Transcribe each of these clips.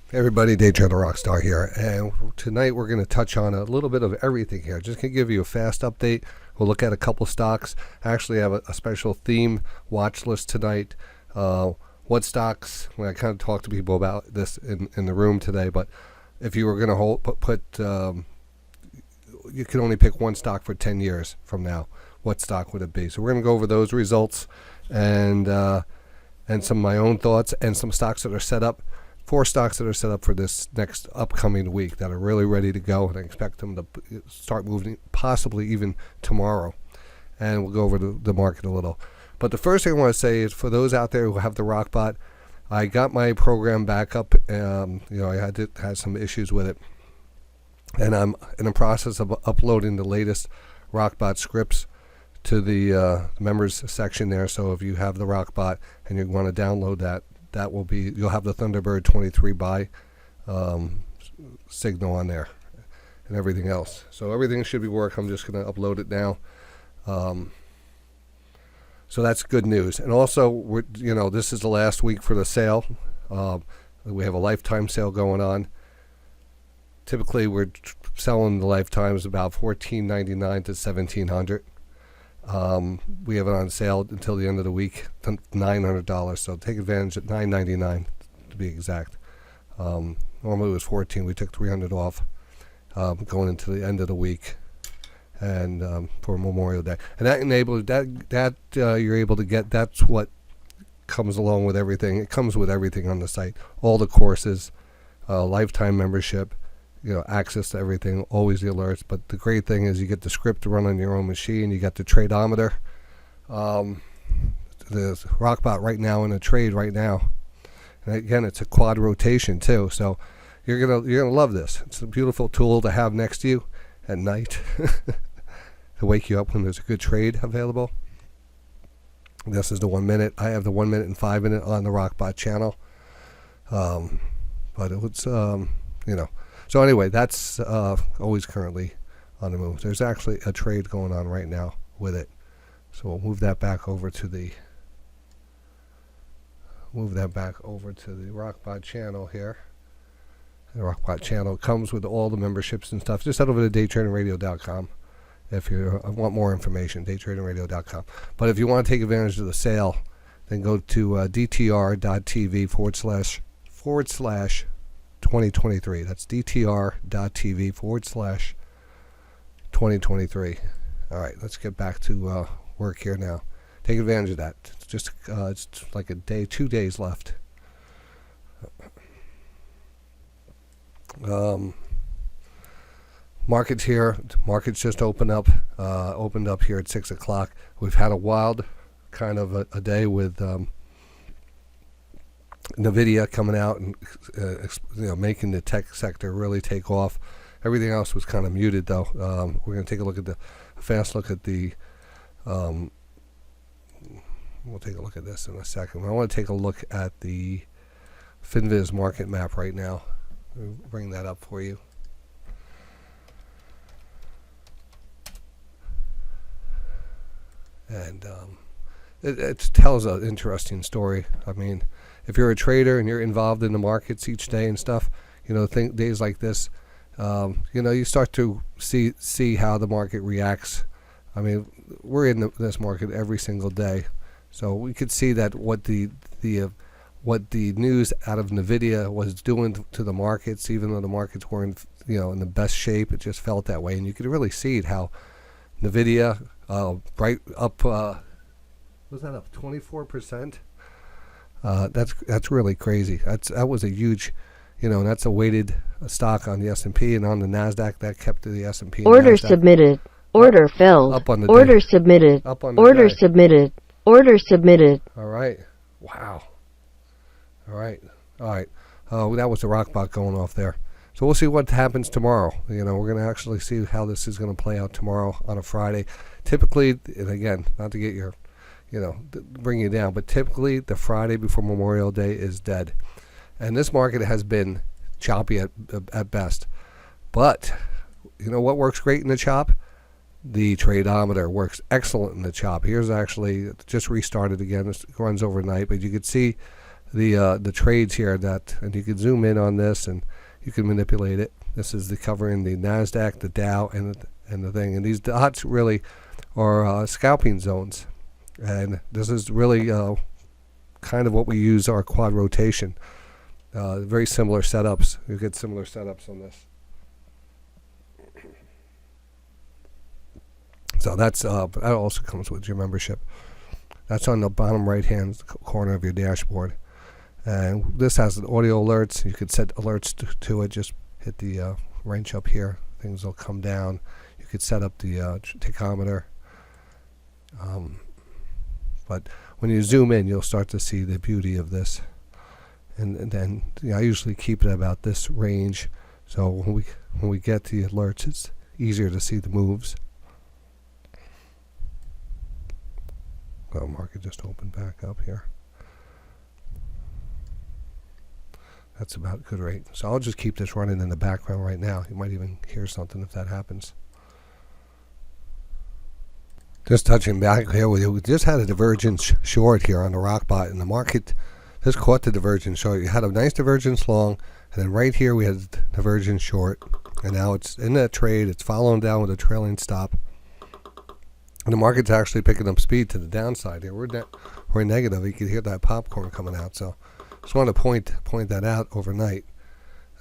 Hey everybody, DayTraderRockStar here, and tonight we're going to touch on a little bit of everything here. Just going to give you a fast update. We'll look at a couple stocks. I actually have a special theme watch list tonight. What stocks, when I kind of talk to people about this in the room today, but if you were going to you can only pick one stock for 10 years from now, what stock would it be? So we're going to go over those results and some of my own thoughts and some stocks that are set up. 4 stocks that are set up for this next upcoming week that are really ready to go, and I expect them to start moving possibly even tomorrow. And we'll go over the market a little. But the first thing I want to say is for those out there who have the Rockbot, I got my program back up. I had some issues with it, and I'm in the process of uploading the latest Rockbot scripts to the members section there. So if you have the Rockbot and you want to download that will be, you'll have the Thunderbird 23 buy signal on there and everything else. So everything should be working. I'm just going to upload it now. So that's good news. And also, this is the last week for the sale. We have a lifetime sale going on. Typically, we're selling the lifetimes about $14.99 to $1,700. We have it on sale until the end of the week, $900. So take advantage at $9.99 to be exact. Normally it was $14. We took $300 off going into the end of the week, and for Memorial Day. And that enables that you're able to get. That's what comes along with everything. It comes with everything on the site. All the courses, lifetime membership. Access to everything, always the alerts. But the great thing is you get the script to run on your own machine. You got the tradeometer. The Rockbot right now in a trade right now. And again, it's a quad rotation too. So you're gonna love this. It's a beautiful tool to have next to you at night to wake you up when there's a good trade available. This is the 1 minute. I have the 1 minute and 5 minute on the Rockbot channel. But it was So anyway, that's always currently on the move. There's actually a trade going on right now with it. So we'll move that back over to the Rockbot channel here. The Rockbot channel comes with all the memberships and stuff. Just head over to DayTraderRadio.com if you want more information, DayTraderRadio.com. But if you want to take advantage of the sale, then go to DTR.TV // 2023. That's DTR.TV / 2023. All right, let's get back to work here now. Take advantage of that. It's just it's like 2 days left. Markets here. Markets just opened up here at 6 o'clock. We've had a wild kind of a day with NVIDIA coming out and making the tech sector really take off. Everything else was kind of muted, though. We're going to take a fast look at the. We'll take a look at this in a second. I want to take a look at the FinViz market map right now. I'll bring that up for you. And it tells an interesting story. I mean, if you're a trader and you're involved in the markets each day and stuff, days like this, you start to see how the market reacts. I mean, we're in this market every single day, so we could see that what the news out of NVIDIA was doing to the markets, even though the markets weren't in the best shape, it just felt that way, and you could really see it how NVIDIA right up. Was that up 24%? That's really crazy. That was a huge, and that's a weighted stock on the S&P and on the Nasdaq. That kept the S&P. Order submitted. Order filled. Up on the order submitted. Up on the order day. Submitted. Order submitted. All right. Wow. All right. That was the Rockbot going off there. So we'll see what happens tomorrow. We're going to actually see how this is going to play out tomorrow on a Friday. Typically, and again, not to get your bring you down, but typically the Friday before Memorial Day is dead, and this market has been choppy at best. But what works great in the chop? The tradeometer works excellent in the chop. Here's actually just restarted again. It runs overnight, but you could see the trades here and you can zoom in on this and you can manipulate it. This is the covering the NASDAQ, the Dow, and the thing. And these dots really are scalping zones. And this is really kind of what we use our quad rotation. Very similar setups. You get similar setups on this. So that also comes with your membership. That's on the bottom right hand corner of your dashboard. And this has audio alerts. You could set alerts to it. Just hit the wrench up here. Things will come down. You could set up the tachometer. But when you zoom in, you'll start to see the beauty of this. And then I usually keep it about this range. So when we get the alerts, it's easier to see the moves. Oh, market just opened back up here. That's about good rate. So I'll just keep this running in the background right now. You might even hear something if that happens. Just touching back here, we just had a divergence short here on the rock bottom, and the market just caught the divergence short. You had a nice divergence long, and then right here we had divergence short, and now it's in that trade. It's following down with a trailing stop. And the market's actually picking up speed to the downside here. We're negative. You can hear that popcorn coming out. So just want to point that out overnight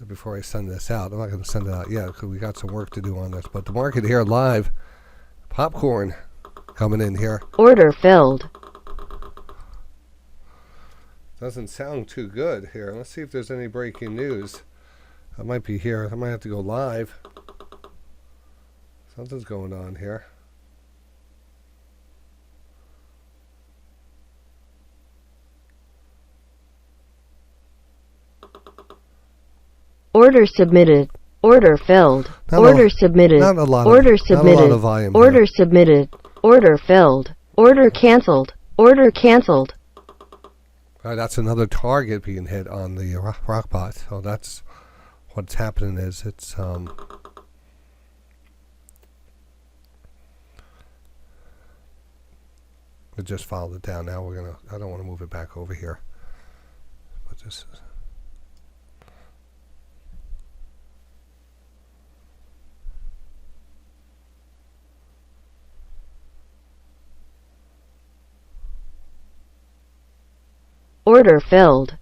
before I send this out. I'm not going to send it out yet because we got some work to do on this. But the market here live, popcorn coming in here. Order filled. Doesn't sound too good here. Let's see if there's any breaking news. I might be here. I might have to go live. Something's going on here. Order submitted. Order filled. Order submitted. Not a lot Order of, submitted. Not a lot of volume Order here. submitted. Order filled. Order canceled. Order canceled. All right, that's another target being hit on the rock bot. So that's what's happening. Is it's it just followed it down. Now I don't want to move it back over here. But this is. Order filled.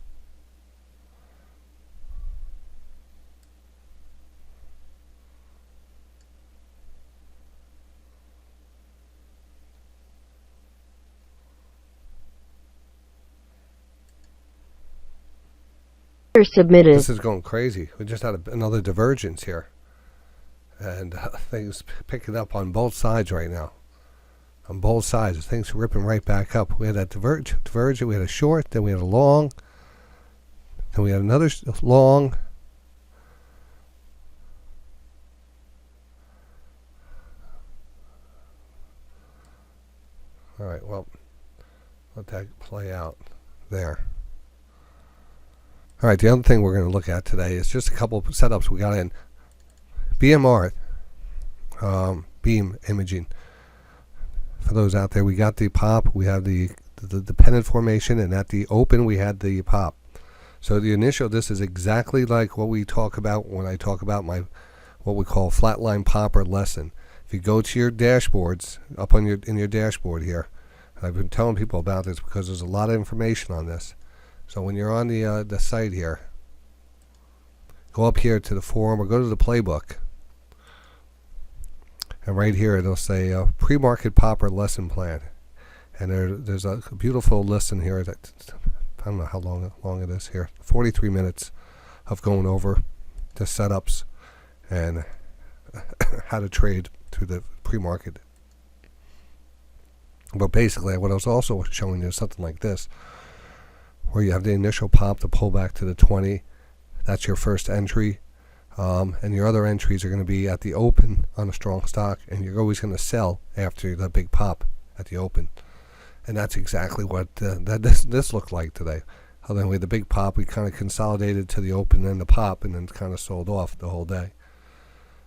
Order submitted. This is going crazy. We just had another divergence here. And things picking up on both sides right now. On both sides, things ripping right back up. We had that divergent. We had a short, then we had a long, then we had another long. All right, well, let that play out there. All right, the other thing we're going to look at today is just a couple of setups we got in. BMR, beam imaging. For those out there, we got the pop, we have the pennant formation, and at the open we had the pop. So the initial, this is exactly like what we talk about when I talk about my what we call flatline popper lesson. If you go to your dashboards, up on in your dashboard here, and I've been telling people about this because there's a lot of information on this. So when you're on the site here, go up here to the forum or go to the playbook. And right here it'll say pre-market popper lesson plan, and there's a beautiful lesson here that I don't know how long it is here. 43 minutes of going over the setups and how to trade through the pre-market. But basically, what I was also showing you is something like this, where you have the initial pop, the pullback to the 20. That's your first entry. And your other entries are going to be at the open on a strong stock, and you're always going to sell after the big pop at the open. And that's exactly what this looked like today. Then we had the big pop, we kind of consolidated to the open and the pop, and then kind of sold off the whole day.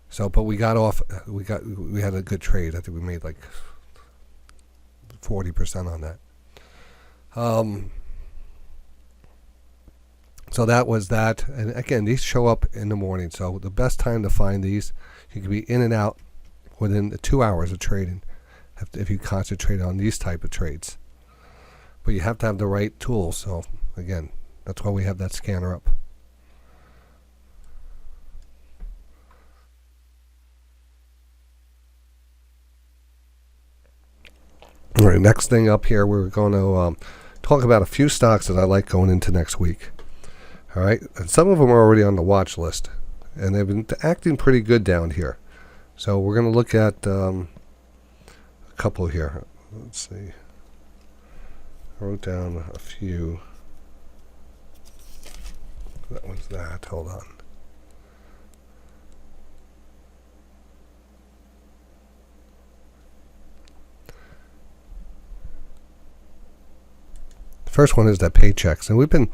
So, but we got off. We had a good trade. I think we made like 40% on that. So that was that. And again, these show up in the morning. So the best time to find these, you can be in and out within 2 hours of trading if you concentrate on these type of trades. But you have to have the right tools. So again, that's why we have that scanner up. All right, next thing up here, we're going to talk about a few stocks that I like going into next week. All right, and some of them are already on the watch list, and they've been acting pretty good down here. So we're going to look at a couple here. Let's see. I wrote down a few. That was that. Hold on. First one is that Paychecks, and we've been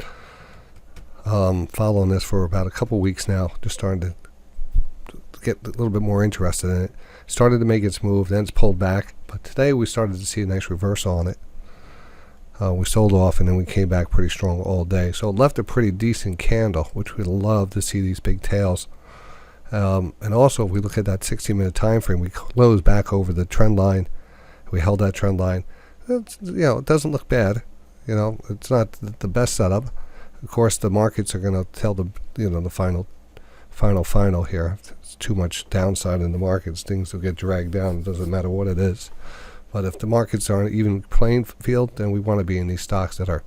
following this for about a couple weeks now, just starting to get a little bit more interested in it. Started to make its move, then it's pulled back, but today we started to see a nice reversal on it. We sold off, and then we came back pretty strong all day, so it left a pretty decent candle, which we love to see these big tails. And also, if we look at that 60-minute time frame, we closed back over the trend line. We held that trend line. It doesn't look bad. It's not the best setup. Of course, the markets are going to tell the final here. If there's too much downside in the markets, things will get dragged down. It doesn't matter what it is. But if the markets are an even playing field, then we want to be in these stocks that are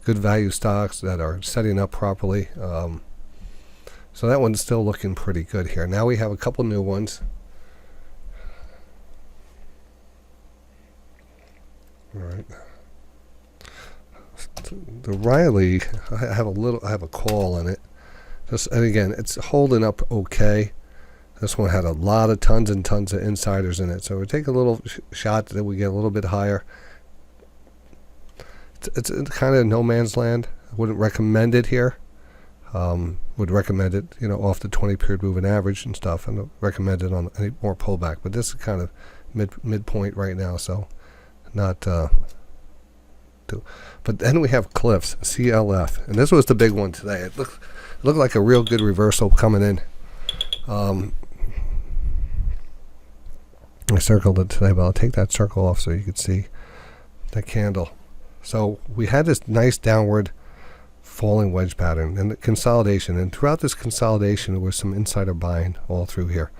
good value stocks that are setting up properly. So that one's still looking pretty good here. Now we have a couple new ones. All right. The Riley, I have a call in it. And again, it's holding up okay. This one had a lot of tons and tons of insiders in it, so we take a little shot that we get a little bit higher. It's kind of no man's land. I wouldn't recommend it here. Would recommend it, off the 20-period moving average and stuff, and recommend it on any more pullback. But this is kind of midpoint right now, so not. But then we have Cliffs, CLF, and this was the big one today. It looked like a real good reversal coming in. I circled it today, but I'll take that circle off so you can see that candle. So we had this nice downward falling wedge pattern and the consolidation, and throughout this consolidation there was some insider buying all through here.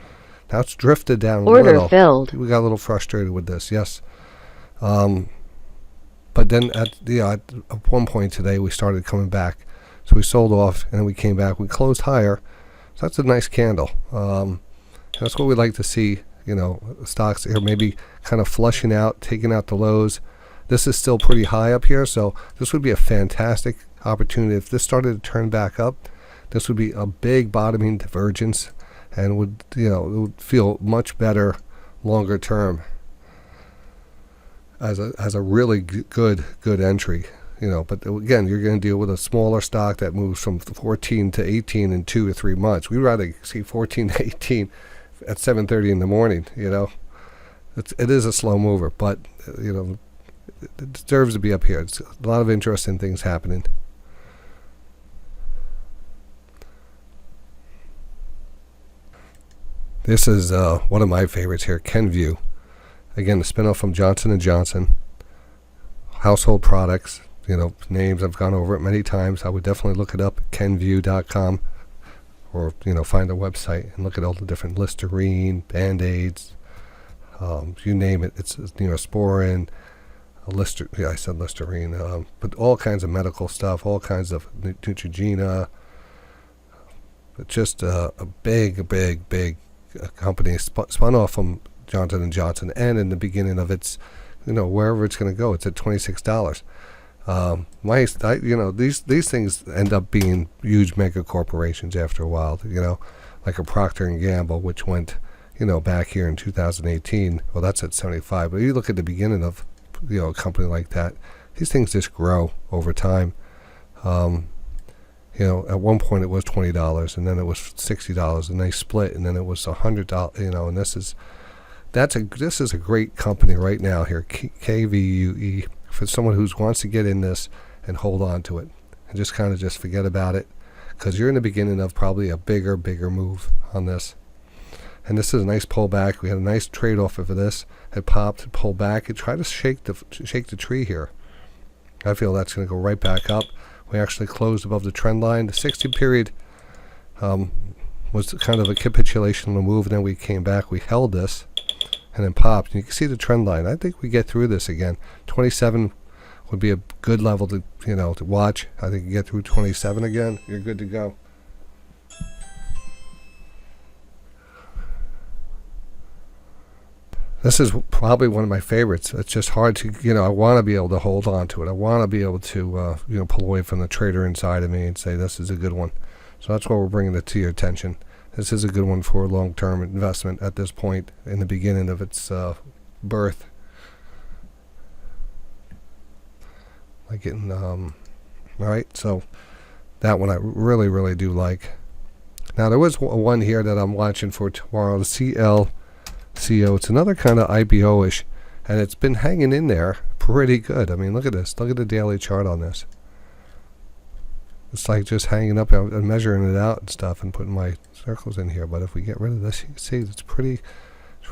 Now it's drifted down a little. Order filled. We got a little frustrated with this, yes. But then at one point today we started coming back. So we sold off and then we came back. We closed higher. So that's a nice candle. That's what we like to see, stocks here maybe kind of flushing out, taking out the lows. This is still pretty high up here, so this would be a fantastic opportunity. If this started to turn back up, this would be a big bottoming divergence and would, it would feel much better longer term as a really good entry, but again, you're going to deal with a smaller stock that moves from 14 to 18 in 2 or 3 months. We'd rather see 14 to 18 at 7:30 in the morning. It is a slow mover, but it deserves to be up here. It's a lot of interesting things happening. This is one of my favorites here, Kenvue. Again, the spinoff from Johnson & Johnson. Household products, names, I've gone over it many times. I would definitely look it up at kenvue.com or, find a website and look at all the different Listerine, Band-Aids, you name it. It's Neosporin, I said Listerine, but all kinds of medical stuff, all kinds of Neutrogena. It's just a big company spun off from Johnson & Johnson, and in the beginning of its, wherever it's going to go, it's at $26. These things end up being huge mega corporations after a while, like a Procter & Gamble, which went, back here in 2018. Well, that's at 75. But you look at the beginning of, a company like that, these things just grow over time. At one point it was $20, and then it was $60, and they split, and then it was $100. And this is a great company right now here, KVUE, for someone who wants to get in this and hold on to it. and just kind of just forget about it, because you're in the beginning of probably a bigger move on this. And this is a nice pullback. We had a nice trade off of this. It popped, it pulled back. It tried to shake the tree here. I feel that's going to go right back up. We actually closed above the trend line. The 60 period was kind of a capitulation on the move, and then we came back. We held this and then popped. And you can see the trend line. I think we get through this again. 27 would be a good level to to watch. I think you get through 27 again, you're good to go. This is probably one of my favorites. It's just hard to, I want to be able to hold on to it. I want to be able to, pull away from the trader inside of me and say this is a good one. So that's why we're bringing it to your attention. This is a good one for a long-term investment at this point in the beginning of its birth. Like it, all right. So that one I really do like. Now there was one here that I'm watching for tomorrow. The CLCO. It's another kind of IPO-ish, and it's been hanging in there pretty good. I mean, look at this. Look at the daily chart on this. It's like just hanging up and measuring it out and stuff and putting my circles in here. But if we get rid of this, you can see it's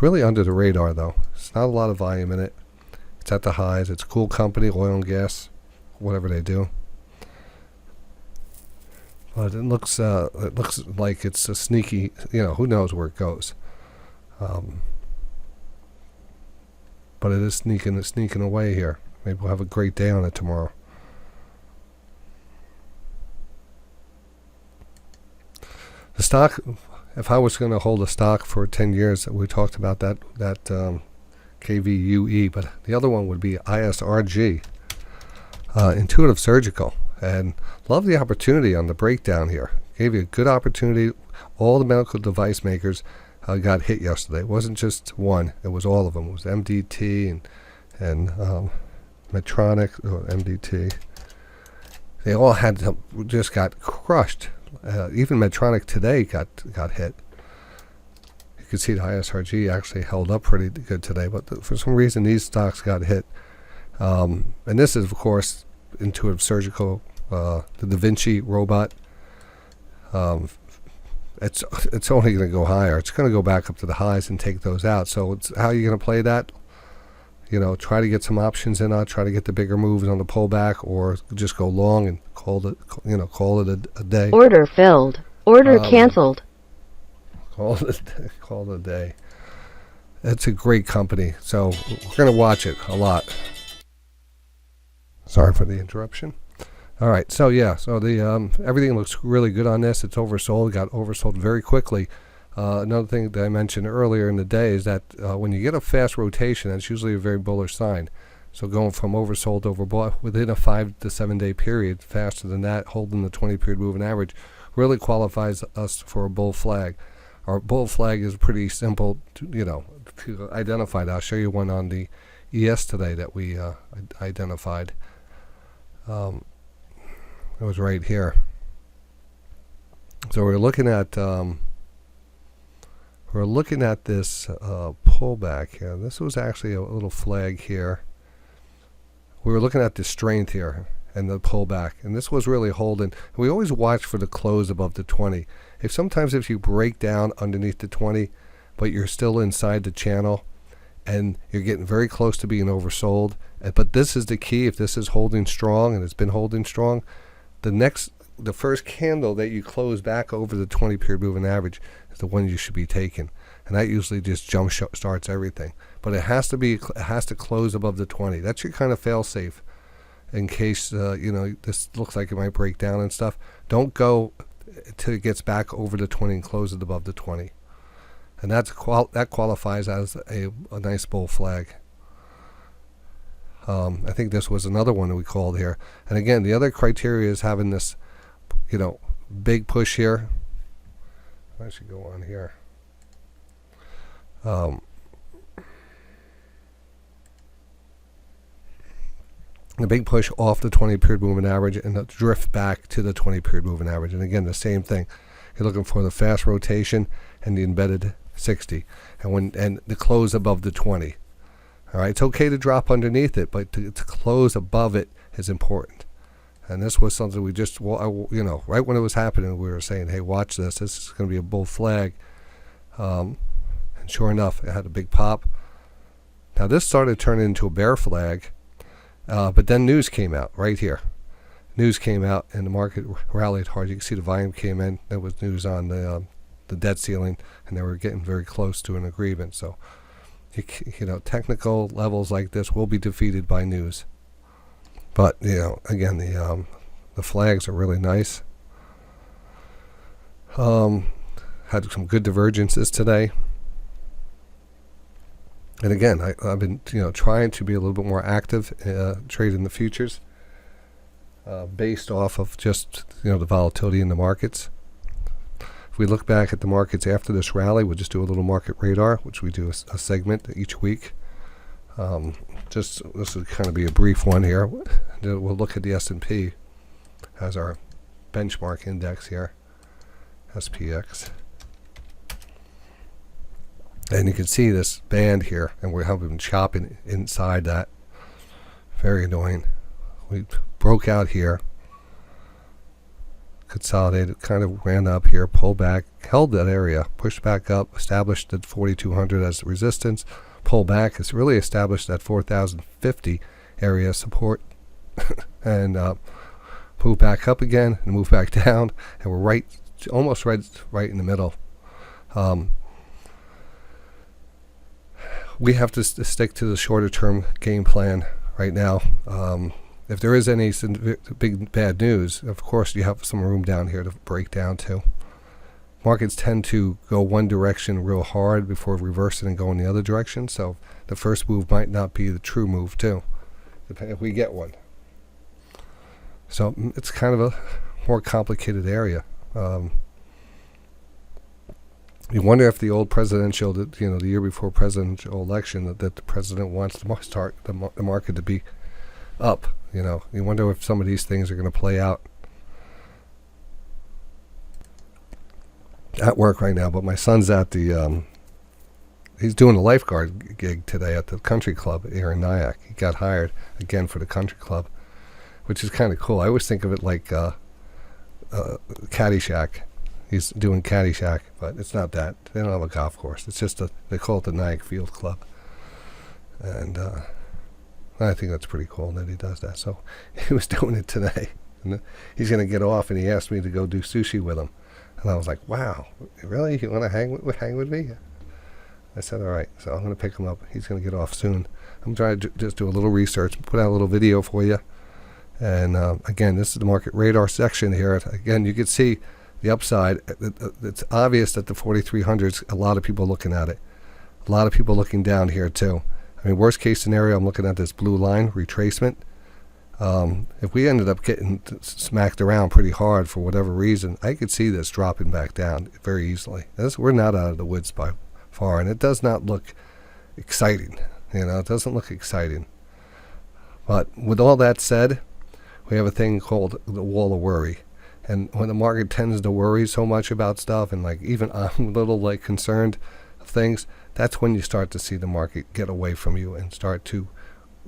really under the radar though. It's not a lot of volume in it. It's at the highs. It's a cool company, oil and gas, whatever they do. But it looks like it's a sneaky, who knows where it goes. But it is sneaking away here. Maybe we'll have a great day on it tomorrow. The stock, if I was going to hold a stock for 10 years, we talked about that KVUE, but the other one would be ISRG, Intuitive Surgical, and love the opportunity on the breakdown here. Gave you a good opportunity. All the medical device makers got hit yesterday. It wasn't just one; it was all of them. It was MDT and Medtronic or MDT. They all just got crushed. Even Medtronic today got hit. You can see the ISRG actually held up pretty good today, but for some reason these stocks got hit. And this is, of course, Intuitive Surgical, the Da Vinci robot. It's only going to go higher. It's going to go back up to the highs and take those out. So it's how you're going to play that. Try to get some options in. Try to get the bigger moves on the pullback, or just go long and call it a day. Order filled. Order canceled. Call it a day. It's a great company, so we're going to watch it a lot. Sorry for the interruption. All right, so the everything looks really good on this. It's oversold. It got oversold very quickly. Another thing that I mentioned earlier in the day is that when you get a fast rotation, that's usually a very bullish sign. So going from oversold to overbought within a 5 to 7 day period, faster than that, holding the 20-period moving average, really qualifies us for a bull flag. Our bull flag is pretty simple to identify. I'll show you one on the ES today that we identified. It was right here. So we're looking at this pullback here. This was actually a little flag here. We were looking at the strength here and the pullback, and this was really holding. We always watch for the close above the 20. Sometimes if you break down underneath the 20, but you're still inside the channel, and you're getting very close to being oversold. But this is the key. If this is holding strong, and it's been holding strong, the first candle that you close back over the 20-period moving average is the one you should be taking, and that usually just jump starts everything. But it has to close above the 20. That's your kind of fail safe in case this looks like it might break down and stuff. Don't go till it gets back over the 20 and close it above the 20, and that qualifies as a nice bull flag. I think this was another one that we called here. And again, the other criteria is having this, big push here. I should go on here. The big push off the 20-period moving average and the drift back to the 20-period moving average. And again, the same thing. You're looking for the fast rotation and the embedded 60, and the close above the 20. All right, it's okay to drop underneath it, but to close above it is important. And this was something we just, right when it was happening, we were saying, hey, watch this. This is going to be a bull flag. And sure enough, it had a big pop. Now, this started turning into a bear flag. But then news came out right here. News came out, and the market rallied hard. You can see the volume came in. There was news on the debt ceiling, and they were getting very close to an agreement. So, technical levels like this will be defeated by news. But, again, the flags are really nice. Had some good divergences today. And again, I've been, trying to be a little bit more active trading the futures based off of just, the volatility in the markets. If we look back at the markets after this rally, we'll just do a little market radar, which we do a segment each week. This will kind of be a brief one here. We'll look at the S&P as our benchmark index here, SPX. And you can see this band here, and we have been chopping inside that. Very annoying. We broke out here, consolidated, kind of ran up here, pulled back, held that area, pushed back up, established at 4,200 as the resistance, pull back. It's really established that 4,050 area support, and move back up again, and move back down, and we're almost right in the middle. We have to stick to the shorter term game plan right now. If there is any big bad news, of course you have some room down here to break down to. Markets tend to go one direction real hard before reversing and going the other direction, so the first move might not be the true move too, depending if we get one. So it's kind of a more complicated area. You wonder if the old presidential, the year before presidential election, that the president wants to start the market to be up. You wonder if some of these things are going to play out. At work right now, but my son's at he's doing a lifeguard gig today at the country club here in Nyack. He got hired again for the country club, which is kind of cool. I always think of it like Caddyshack. He's doing Caddyshack, but it's not that. They don't have a golf course. It's just they call it the Nyack Field Club. And I think that's pretty cool that he does that. So he was doing it today. And he's going to get off, and he asked me to go do sushi with him. And I was like, wow, really? You want to hang with me? I said, all right. So I'm going to pick him up. He's going to get off soon. I'm trying to just do a little research, put out a little video for you. And again, this is the market radar section here. Again, you can see the upside. It's obvious that the 4,300s, a lot of people looking at it. A lot of people looking down here too. I mean, worst case scenario, I'm looking at this blue line retracement. If we ended up getting smacked around pretty hard for whatever reason, I could see this dropping back down very easily. We're not out of the woods by far, and it does not look exciting. It doesn't look exciting. But with all that said, we have a thing called the wall of worry. And when the market tends to worry so much about stuff, and like even I'm a little concerned of things, that's when you start to see the market get away from you and start to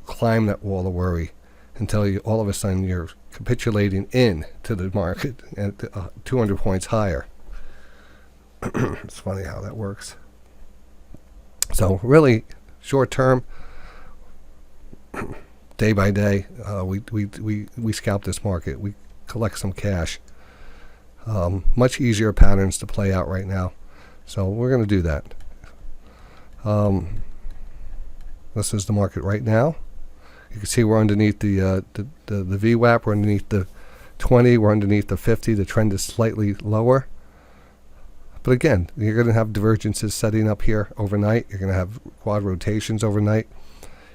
climb that wall of worry until you all of a sudden you're capitulating in to the market at 200 points higher. It's funny how that works. So really short term, day by day, we scalp this market. We collect some cash. Much easier patterns to play out right now. So we're going to do that. This is the market right now. You can see we're underneath the VWAP. We're underneath the 20. We're underneath the 50. The trend is slightly lower. But again, you're going to have divergences setting up here overnight. You're going to have quad rotations overnight.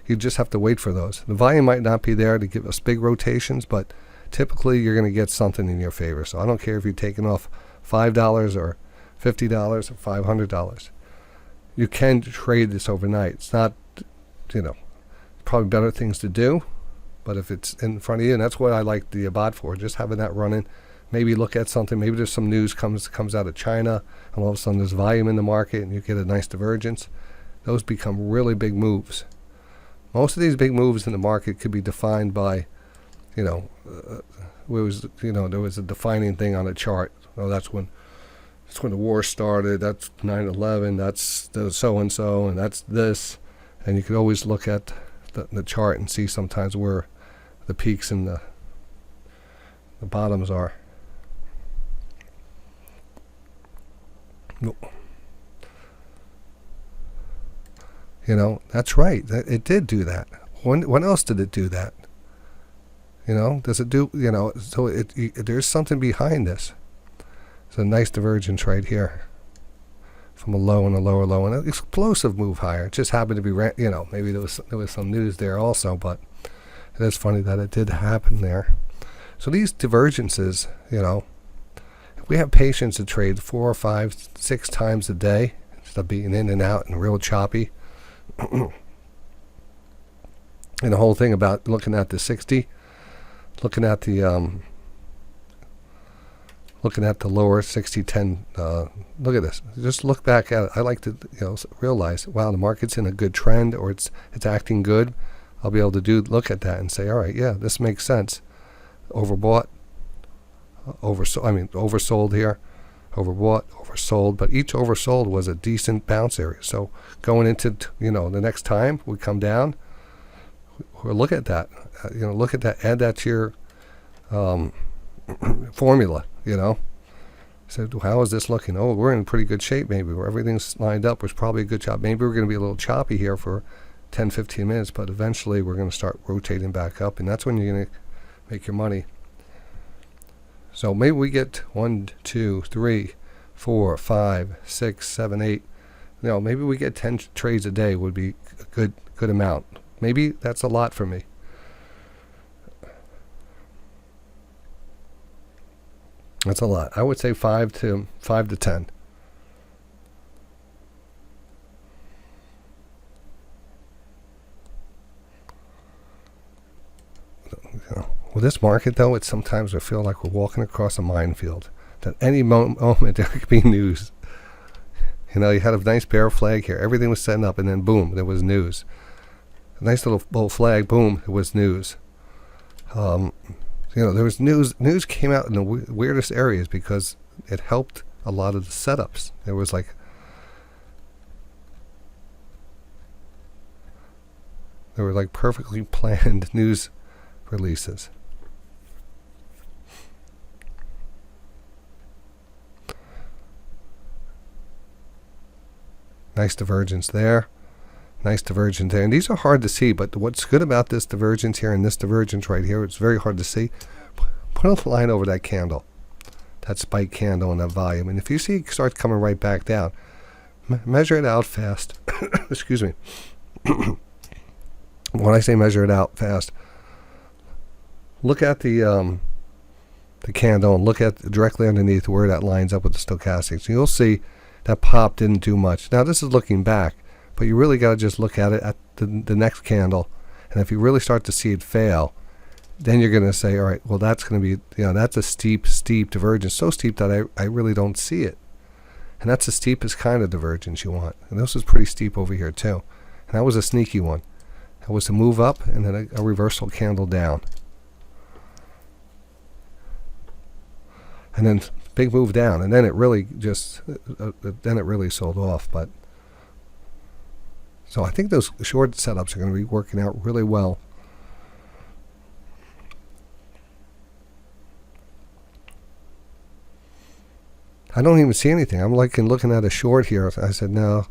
You just have to wait for those. The volume might not be there to give us big rotations, but typically you're going to get something in your favor. So I don't care if you're taking off $5 or $50 or $500. You can trade this overnight. It's not, probably better things to do, but if it's in front of you, and that's what I like the bot for, just having that running. Maybe look at something. Maybe there's some news comes out of China, and all of a sudden there's volume in the market, and you get a nice divergence. Those become really big moves. Most of these big moves in the market could be defined by, there was a defining thing on a chart. Oh, that's when the war started. That's 9/11. That's the so and so, and that's this. And you could always look at the chart and see sometimes where the peaks and the bottoms are. That's right. It did do that. When else did it do that? Does it do, so there's something behind this. It's a nice divergence right here from a low and a lower low and an explosive move higher. It just happened to be, maybe there was some news there also, but it is funny that it did happen there. So these divergences, if we have patience to trade 4 or 5, 6 times a day instead of being in and out and real choppy, and the whole thing about looking at the 60, looking at the lower 60-10, look at this. Just look back at it. I like to realize, wow, the market's in a good trend, or it's acting good. I'll be able to look at that and say, all right, yeah, this makes sense. Overbought, oversold here, overbought, oversold, but each oversold was a decent bounce area. So going into the next time we come down, we'll look at that. Look at that. Add that to your formula. So how is this looking? Oh, we're in pretty good shape. Maybe where everything's lined up was probably a good job. Maybe we're going to be a little choppy here for 10, 15 minutes, but eventually we're going to start rotating back up, and that's when you're going to make your money. So maybe we get 1, 2, 3, 4, 5, 6, 7, 8. Maybe we get 10 trades a day would be a good amount. Maybe that's a lot for me. That's a lot. I would say 5 to 10. With this market, though, it's sometimes I feel like we're walking across a minefield. That any moment there could be news. You had a nice bear flag here. Everything was setting up, and then boom, there was news. A nice little bull flag, boom, it was news. There was news. News came out in the weirdest areas because it helped a lot of the setups. There was perfectly planned news releases. Nice divergence there. Nice divergence there. And these are hard to see, but what's good about this divergence here and this divergence right here, it's very hard to see. Put a line over that candle, that spike candle and that volume. And if you see it starts coming right back down, measure it out fast. Excuse me. When I say measure it out fast, look at the candle and look at directly underneath where that lines up with the stochastics. You'll see that pop didn't do much. Now this is looking back, but you really got to just look at it at the next candle. And if you really start to see it fail, then you're going to say, all right, well, that's going to be, that's a steep divergence. So steep that I really don't see it. And that's the steepest kind of divergence you want. And this was pretty steep over here too. And that was a sneaky one. That was a move up and then a reversal candle down. And then big move down. And then it really sold off. But so I think those short setups are going to be working out really well. I don't even see anything. I'm looking at a short here. I said, no,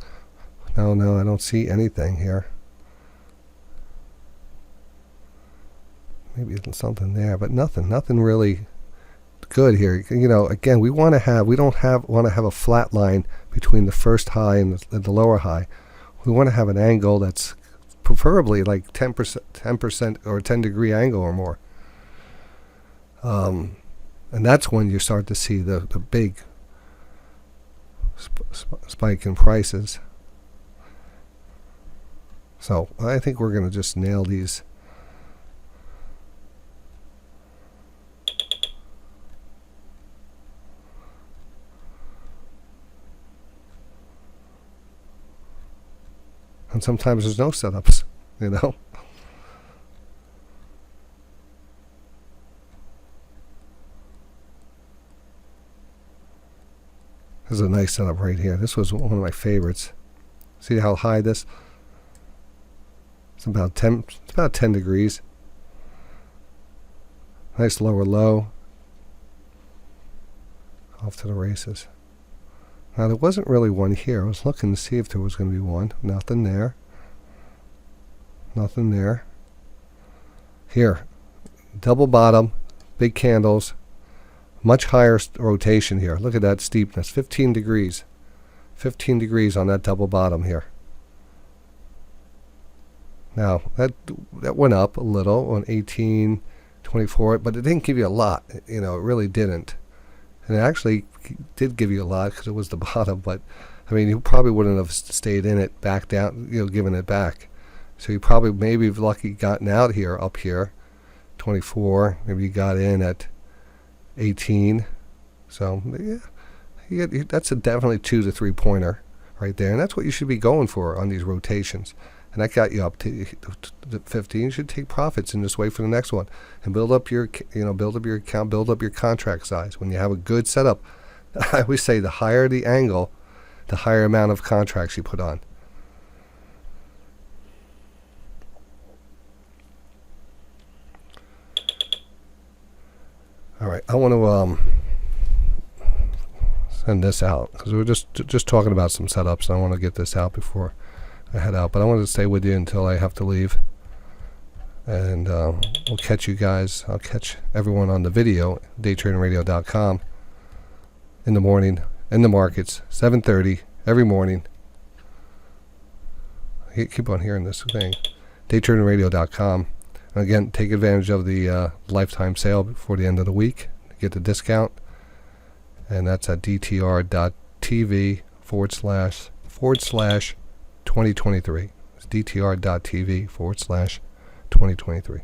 I don't see anything here. Maybe it's something there, but nothing really good here. Again, we don't want to have a flat line between the first high and the lower high. We want to have an angle that's preferably like 10% or 10-degree angle or more. And that's when you start to see the big spike in prices. So I think we're going to just nail these. And sometimes there's no setups, This is a nice setup right here. This was one of my favorites. See how high this? It's about 10. It's about 10 degrees. Nice lower low. Off to the races. Now there wasn't really one here. I was looking to see if there was going to be one. Nothing there. Nothing there. Here, double bottom, big candles, much higher rotation here. Look at that steepness, 15 degrees. 15 degrees on that double bottom here. Now, that went up a little on 18, 24, but it didn't give you a lot. You know, it really didn't. And it actually did give you a lot because it was the bottom, but I mean, you probably wouldn't have stayed in it, back down, you know, giving it back. So you probably, maybe if lucky, gotten out here, up here, 24. Maybe you got in at 18. So yeah, that's a definitely 2 to 3 pointer right there, and that's what you should be going for on these rotations. And that got you up to 15. You should take profits and just wait for the next one and build up your, build up your account, build up your contract size. When you have a good setup, I always say the higher the angle, the higher amount of contracts you put on. All right, I want to send this out because we're just talking about some setups. And I want to get this out before I head out, but I wanted to stay with you until I have to leave. And we'll catch you guys. I'll catch everyone on the video, DayTraderRadio.com, in the morning, in the markets, 7:30 every morning. I keep on hearing this thing, DayTraderRadio.com. And again, take advantage of the lifetime sale before the end of the week to get the discount. And that's at DTR.TV//2023. It's DTR.TV//2023.